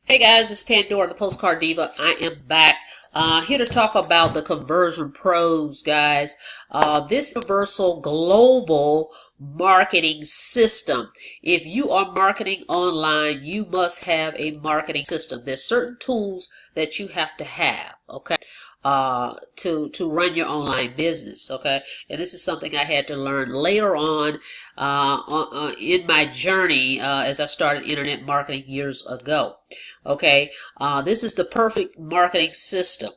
Hey guys, it's Pandora, the Postcard Diva. I am back here to talk about the Conversion Pros, guys. This universal global marketing system. If you are marketing online, you must have a marketing system. There's certain tools that you have to have, okay, to run your online business, okay? And this is something I had to learn later on in my journey as I started internet marketing years ago. Okay, this is the perfect marketing system.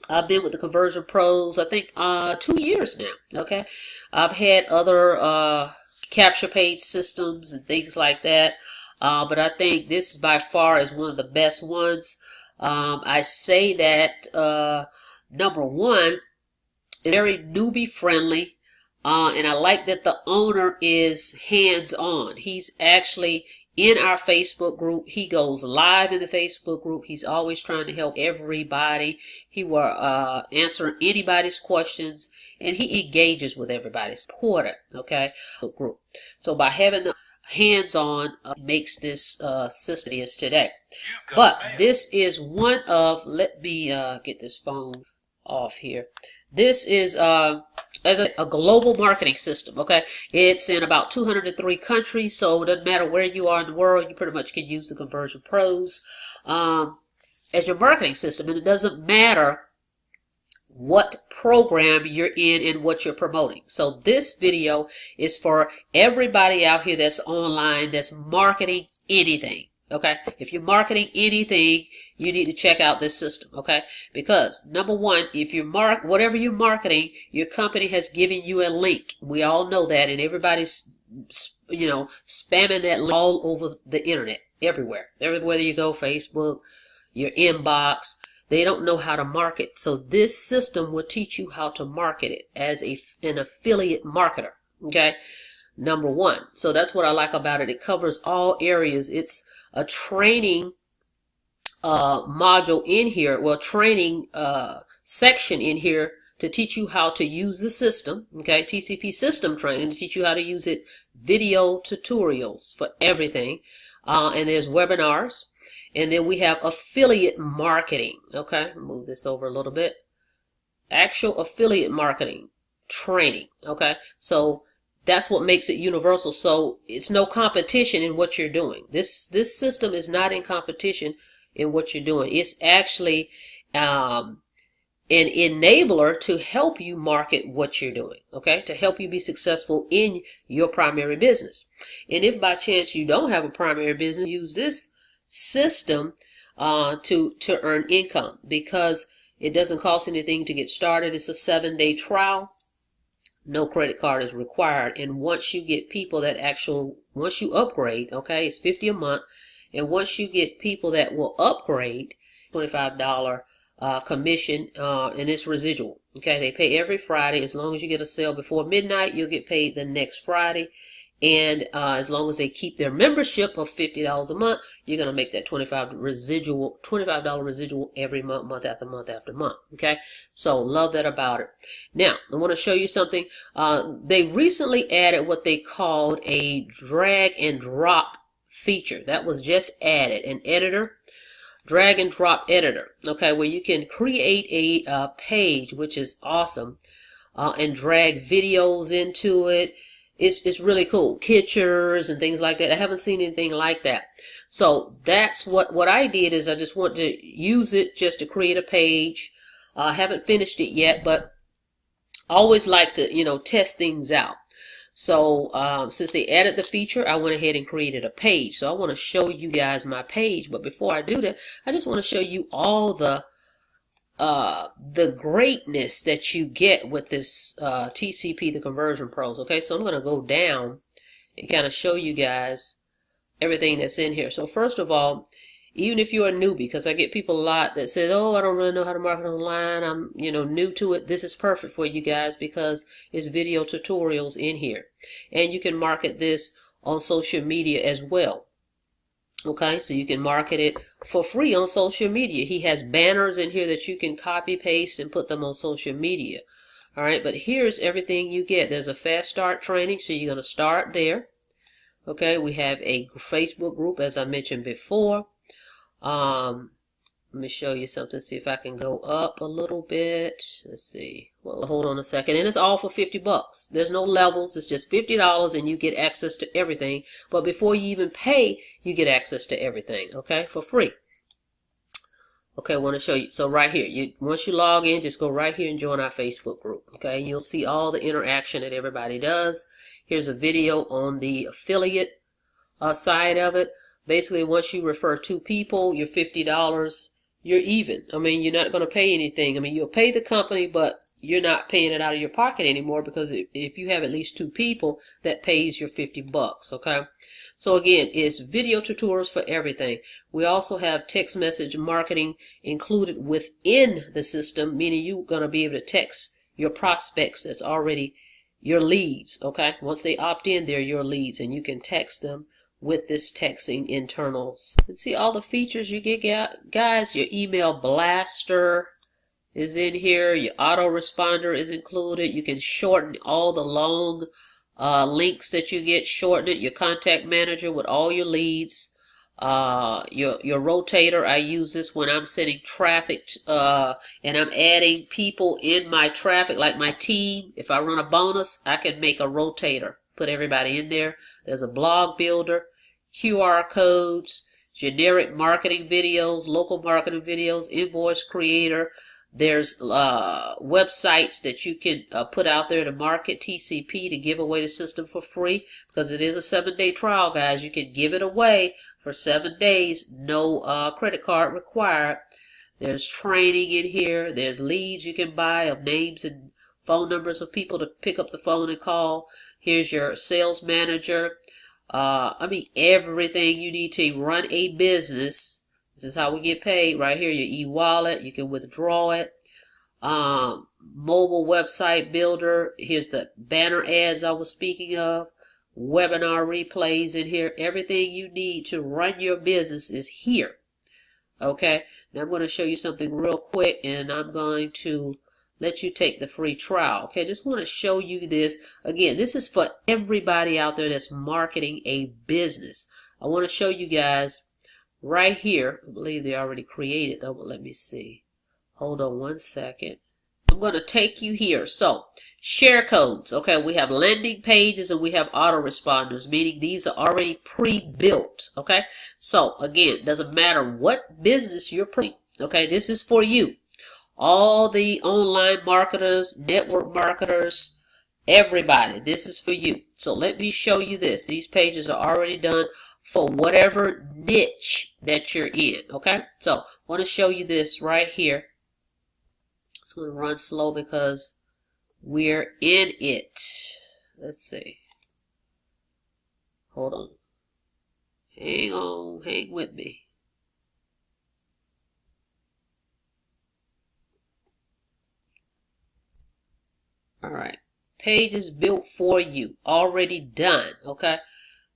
I've been with the Conversion Pros, I think, 2 years now. Okay, I've had other capture page systems and things like that, but I think this by far is one of the best ones. I say that number one, it's very newbie friendly, and I like that the owner is hands-on. He's actually in our Facebook group. He goes live in the Facebook group. He's always trying to help everybody. He will answer anybody's questions, and he engages with everybody. Support it, okay? Group. So by having the hands-on makes this system is today. But this is one of, let me get this phone off here. This is as a global marketing system, okay? It's in about 203 countries, so it doesn't matter where you are in the world, you pretty much can use the Conversion Pros as your marketing system. And it doesn't matter what program you're in and what you're promoting. So this video is for everybody out here that's online, that's marketing anything, okay? If you're marketing anything, you need to check out this system, okay? Because number one, if you whatever you're marketing, your company has given you a link. We all know that, and everybody's, you know, spamming that link all over the internet, everywhere. Everywhere you go, Facebook, your inbox. They don't know how to market. So this system will teach you how to market it as an affiliate marketer, okay? Number one. So that's what I like about it. It covers all areas. It's a training module in here, well, training section in here to teach you how to use the system, okay? TCP system training to teach you how to use it, video tutorials for everything, and there's webinars, and then we have affiliate marketing, okay? Move this over a little bit. Actual affiliate marketing training, okay? So that's what makes it universal. So it's no competition in what you're doing. This system is not in competition in what you're doing. It's actually an enabler to help you market what you're doing, okay? To help you be successful in your primary business. And if by chance you don't have a primary business, use this system to earn income, because it doesn't cost anything to get started. It's a 7-day trial. No credit card is required. And once you get people that once you upgrade, okay, it's $50 a month. And once you get people that will upgrade, $25 commission, and it's residual. Okay, they pay every Friday. As long as you get a sale before midnight, you'll get paid the next Friday. And as long as they keep their membership of $50 a month, you're gonna make that $25 residual every month, month after month after month. Okay, so love that about it. Now I want to show you something. They recently added what they called a drag and drop feature. That was just added, an editor, drag and drop editor, okay, where you can create a page, which is awesome, and drag videos into it. It's really cool, pictures and things like that. I haven't seen anything like that. So that's what I did, is I just want to use it just to create a page. I haven't finished it yet, but I always like to, you know, test things out. So since they added the feature, I went ahead and created a page. So I want to show you guys my page, but before I do that, I just want to show you all the greatness that you get with this TCP, the Conversion Pros. Okay, so I'm going to go down and kind of show you guys everything that's in here. So first of all, even if you're a newbie, because I get people a lot that say, oh, I don't really know how to market online, I'm, you know, new to it. This is perfect for you guys because it's video tutorials in here. And you can market this on social media as well. Okay, so you can market it for free on social media. He has banners in here that you can copy, paste, and put them on social media. All right, but here's everything you get. There's a fast start training, so you're going to start there. Okay, we have a Facebook group, as I mentioned before. Let me show you something, see if I can go up a little bit. Let's see. Well, hold on a second. And it's all for $50. There's no levels. It's just $50 and you get access to everything. But before you even pay, you get access to everything, okay, for free. Okay, I want to show you. So right here, once you log in, just go right here and join our Facebook group, okay? You'll see all the interaction that everybody does. Here's a video on the affiliate side of it. Basically, once you refer 2 people, you're $50. You're even. I mean, you're not going to pay anything. I mean, you'll pay the company, but you're not paying it out of your pocket anymore, because if you have at least 2 people, that pays your $50, okay? So again, it's video tutorials for everything. We also have text message marketing included within the system, meaning you're going to be able to text your prospects that's already your leads, okay? Once they opt in, they're your leads, and you can text them with this texting internals. You can see all the features you get, guys. Your email blaster is in here. Your autoresponder is included. You can shorten all the long links that you get, shorten it. Your contact manager with all your leads. Your rotator, I use this when I'm sending traffic and I'm adding people in my traffic, like my team. If I run a bonus, I can make a rotator, put everybody in there. There's a blog builder, QR codes, generic marketing videos, local marketing videos, invoice creator. There's websites that you can put out there to market, TCP, to give away the system for free, because it is a 7-day trial, guys. You can give it away for 7 days, no credit card required. There's training in here. There's leads you can buy of names and phone numbers of people to pick up the phone and call. Here's your sales manager. I mean, everything you need to run a business. This is how we get paid right here. Your e-wallet, you can withdraw it. Mobile website builder. Here's the banner ads I was speaking of. Webinar replays in here. Everything you need to run your business is here. Okay. Now I'm going to show you something real quick, and I'm going to let you take the free trial. Okay, just want to show you this. Again, this is for everybody out there that's marketing a business. I want to show you guys right here. I believe they already created though, but let me see. Hold on one second. I'm going to take you here. So, share codes. Okay, we have landing pages and we have autoresponders, meaning these are already pre-built. Okay, so again, doesn't matter what business you're okay, this is for you. All the online marketers, network marketers, everybody, this is for you. So let me show you this. These pages are already done for whatever niche that you're in, okay? So I want to show you this right here. It's going to run slow because we're in it. Let's see. Hold on. Hang with me. Alright, page is built for you, already done, okay?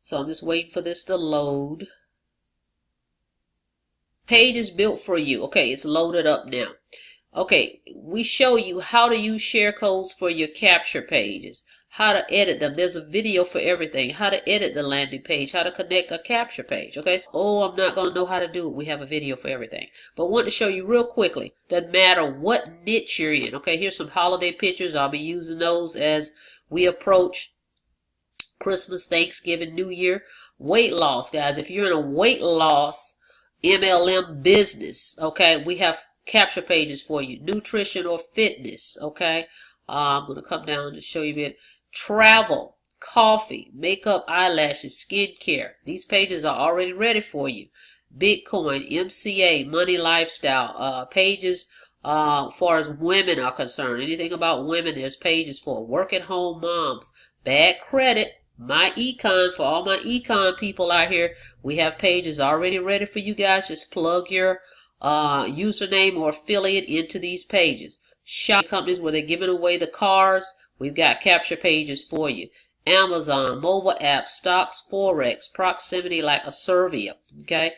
So I'm just waiting for this to load. Page is built for you. Okay, it's loaded up now. Okay, we show you how to use share codes for your capture pages, how to edit them. There's a video for everything, how to edit the landing page, how to connect a capture page. Okay, so, I'm not going to know how to do it. We have a video for everything. But I want to show you real quickly. Doesn't matter what niche you're in. Okay, here's some holiday pictures. I'll be using those as we approach Christmas, Thanksgiving, New Year. Weight loss, guys. If you're in a weight loss MLM business, okay, we have capture pages for you. Nutrition or fitness, okay. I'm going to come down and show you a bit. Travel, coffee, makeup, eyelashes, skincare. These pages are already ready for you. Bitcoin, MCA, money, lifestyle, pages far as women are concerned. Anything about women, there's pages for. Work at home moms, bad credit, my econ, for all my econ people out here, we have pages already ready for you guys. Just plug your username or affiliate into these pages. Shop companies where they're giving away the cars, we've got capture pages for you. Amazon, mobile apps, stocks, forex, proximity like a Servia, okay?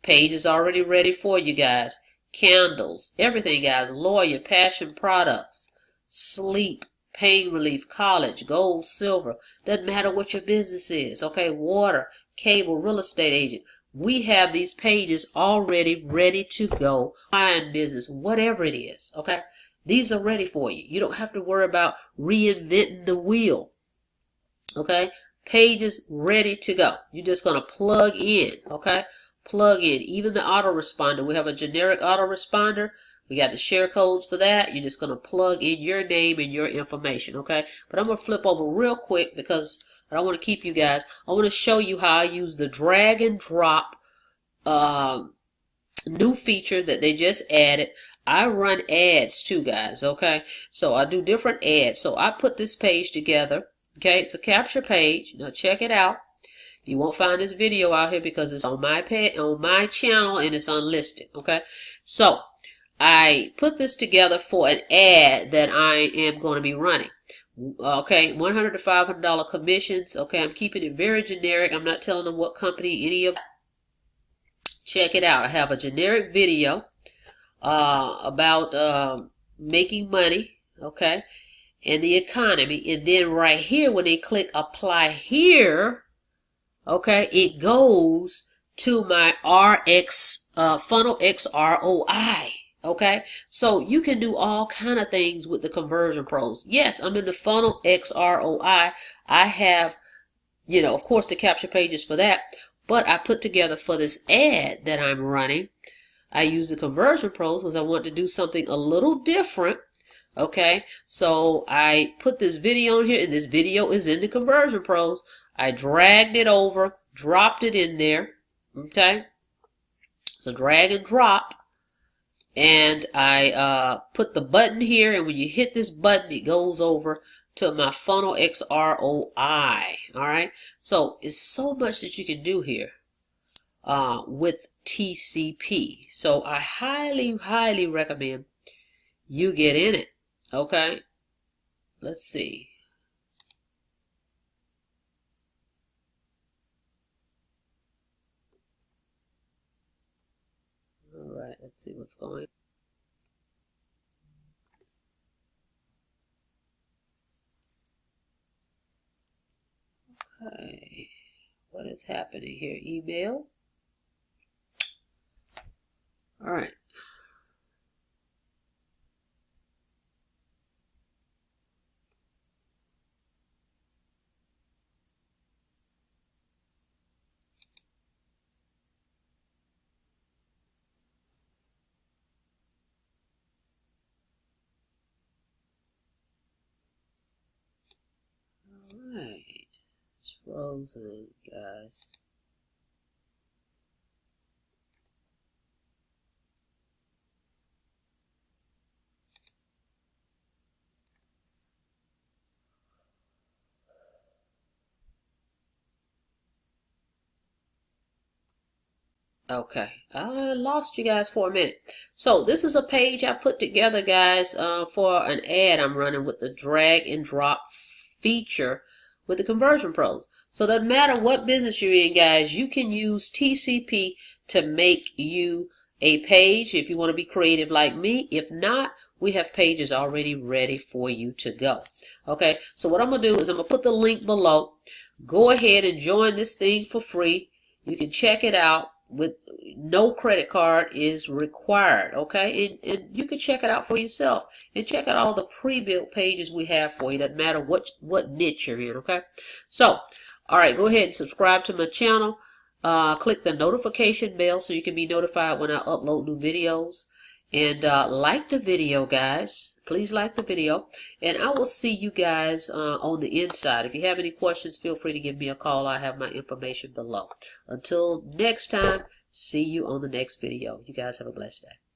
Pages already ready for you guys. Candles, everything, guys. Lawyer, passion products, sleep, pain relief, college, gold, silver. Doesn't matter what your business is, okay? Water, cable, real estate agent. we have these pages already ready to go. Online business, whatever it is, okay? These are ready for you. You don't have to worry about reinventing the wheel, okay? Pages ready to go. You're just going to plug in, okay? Plug in. Even the autoresponder. We have a generic autoresponder. We got the share codes for that. You're just going to plug in your name and your information, okay? But I'm going to flip over real quick because I don't want to keep you guys. I want to show you how I use the drag and drop new feature that they just added. I run ads too, guys, okay? So I do different ads. So I put this page together, okay? It's a capture page. Now check it out. You won't find this video out here because it's on my channel and it's unlisted, okay? So I put this together for an ad that I am going to be running. Okay, $100 to $500 commissions. Okay, I'm keeping it very generic. I'm not telling them what company, any of. Check it out. I have a generic video about making money, okay, and the economy. And then right here, when they click apply here, okay, it goes to my RX Funnel X ROI. Okay, so you can do all kind of things with the Conversion Pros. Yes, I'm in the Funnel X ROI. I have, you know, of course, the capture pages for that. But I put together for this ad that I'm running, I use the Conversion Pros because I want to do something a little different. Okay, so I put this video on here, and this video is in the Conversion Pros. I dragged it over, dropped it in there. Okay, so drag and drop. And I put the button here, and when you hit this button, it goes over to my Funnel X ROI. All right, so it's so much that you can do here with TCP. So I highly recommend you get in it. Okay, let's see. All right, let's see what's going on. Okay, what is happening here? Email. All right. Alright, it's frozen, guys. Okay, I lost you guys for a minute. So this is a page I put together, guys, for an ad I'm running with the drag and drop feature with the Conversion Pros. So it doesn't matter what business you're in, guys, you can use TCP to make you a page if you want to be creative like me. If not, we have pages already ready for you to go. Okay, so what I'm going to do is I'm going to put the link below. Go ahead and join this thing for free. You can check it out. With no credit card is required, okay? And you can check it out for yourself and check out all the pre-built pages we have for you. Doesn't matter what niche you're in, okay? So, all right, go ahead and subscribe to my channel. Click the notification bell so you can be notified when I upload new videos. And like the video, guys. Please like the video. And I will see you guys on the inside. If you have any questions, feel free to give me a call. I have my information below. Until next time, see you on the next video. You guys have a blessed day.